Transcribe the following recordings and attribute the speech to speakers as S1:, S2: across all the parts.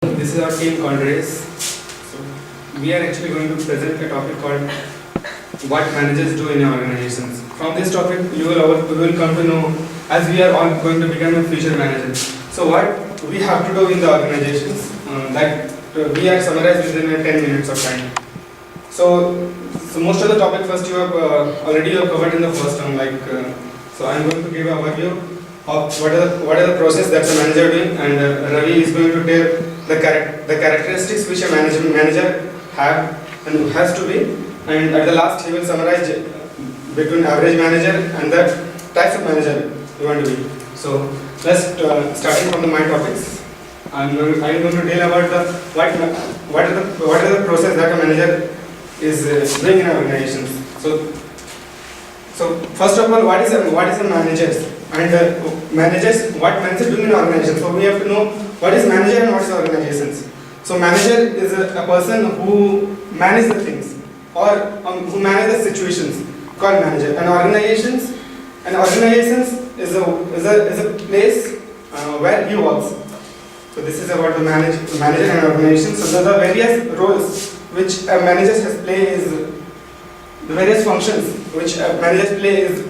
S1: This is our team called Race. So we are actually going to present a topic called what managers do in organizations. From this topic, we will come to know as we are all going to become a future manager. So what we have to do in the organizations, we are summarized within 10 minutes of time. So most of the topic first you have already covered in the first term. So I am going to give an overview of what are the process that the manager doing, and Ravi is going to tell the characteristics which a manager have and has to be, and at the last he will summarize between average manager and the types of manager you want to be. So let's starting from my topics. I'm going to tell about what are the process that a manager is doing in organizations. So first of all, what is a manager? And what manager doing in organization? So we have to know what is manager and what is organizations. So manager is a person who manages the things or who manages the situations called manager. And organizations is a place where he works. So this is about the manager and organization. So the various roles which a manager has play is the various functions which a manager play is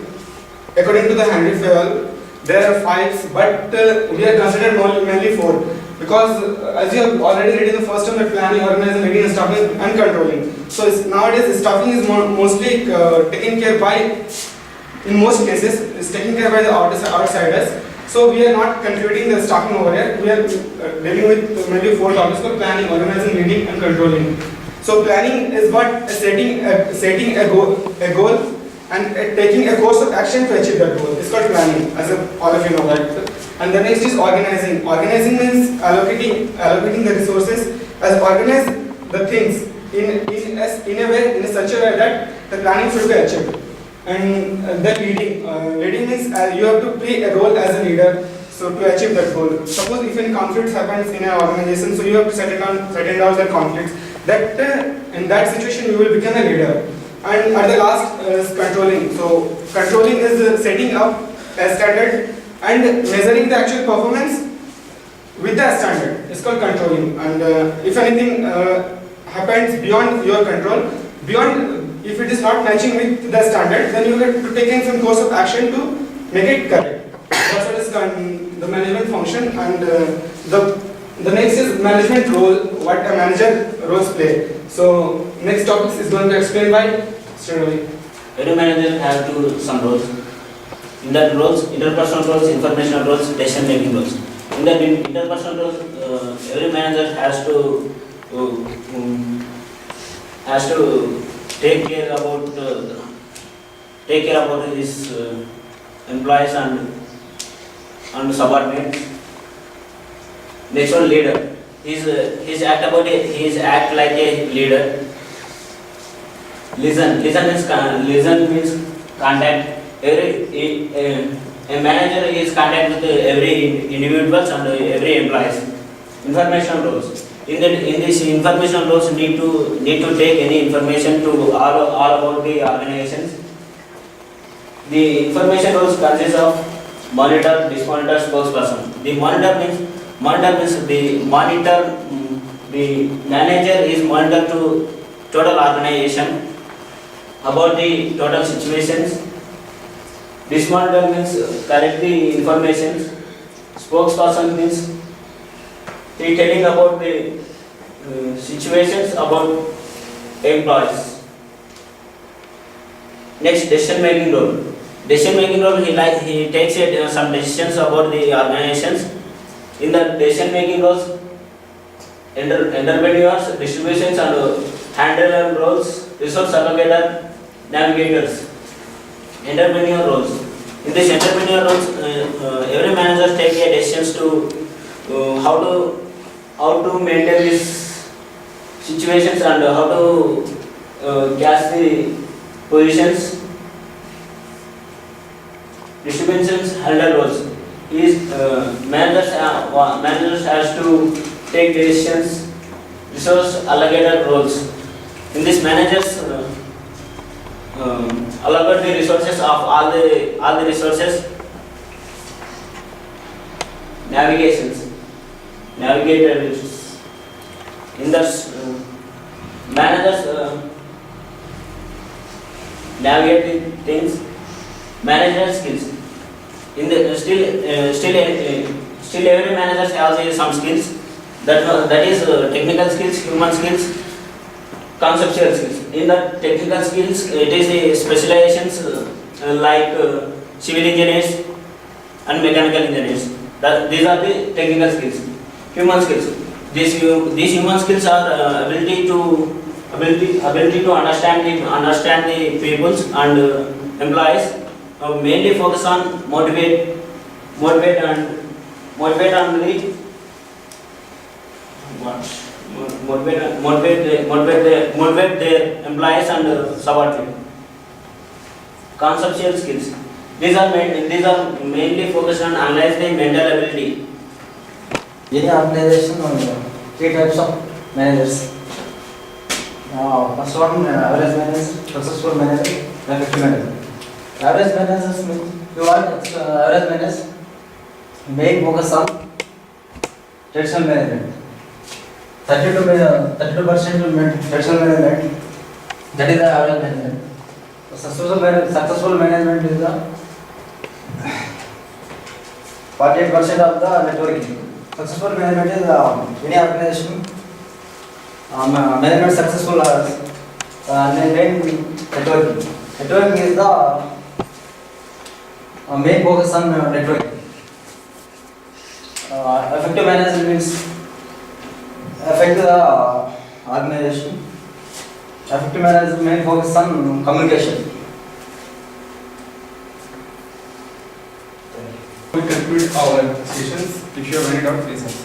S1: according to the Henry Fayol. There are 5, but we are considered mainly 4 because as you have already read in the first term that planning, organizing, leading, and staffing and controlling. So nowadays staffing is mostly taken care by, in most cases, is taken care by the outsiders. So we are not concluding the staffing over here. We are dealing with mainly 4 topics called planning, organizing, leading, and controlling. So planning is what setting a goal and taking a course of action to achieve that goal. It's called planning, as all of you know that. And the next is organizing. Organizing means allocating the resources, as organize the things in such a way that the planning should be achieved. And the leading means you have to play a role as a leader. So to achieve that goal. Suppose if any conflicts happens in an organization, so you have to settle down the conflicts. In that situation you will become a leader. And at the last is controlling. So controlling is setting up a standard and measuring the actual performance with the standard. It's called controlling. And if anything happens beyond your control, if it is not matching with the standard, then you have to take in some course of action to make it correct. That's what is the management function. And the next is management role, what a manager roles play. So next topic is going to explain by Mr. Ravi.
S2: Every manager has some roles. In that roles, interpersonal roles, informational roles, decision making roles. In that interpersonal roles, every manager has to take care about his employees and subordinates. Next one, leader. His act like a leader. Listen means contact. A manager is contact with every individuals and every employees. Information roles. In this information roles need to take any information to all about the organizations. The information roles consist of monitor, dismonitor, spokesperson. The monitor means the manager is monitor to total organization about the total situations. Dismonitor means collect the information. Spokesperson means he telling about the situations about employees. Next, decision making role. Decision making role, he takes some decisions about the organizations. In the decision making roles, entrepreneurs, distributions, and handler roles, resource allocator, navigators. Entrepreneur roles. In this entrepreneur roles, every manager take decisions to how to maintain these situations and how to catch the positions. Distributions, handler roles. Managers has to take decisions. Resource allocator roles. In this, managers allocate the resources of all the resources. Navigations. Navigators In that, managers navigate the things, manager skills. In the still every manager has some skills. That is technical skills, human skills, conceptual skills. In the technical skills, it is the specializations like civil engineers and mechanical engineers. These are the technical skills. Human skills. These human skills are ability to understand the peoples and employees. Mainly focus on motivate and the motivate their employees and subordinate. Conceptual skills. These are mainly focused on analyze the mental ability.
S3: Any organization, three types of managers. First one, average manager, successful manager, and effective manager. Average managers means you want average managers main focus on traditional management. 32% traditional management, that is the average management. Successful management is the 48% of the networking. Successful management is any organization management successful main networking. Networking is the main focus on networking. Effective management means affect the organization. Effective management main focus on communication.
S1: We conclude our sessions. If you have any doubt, please ask.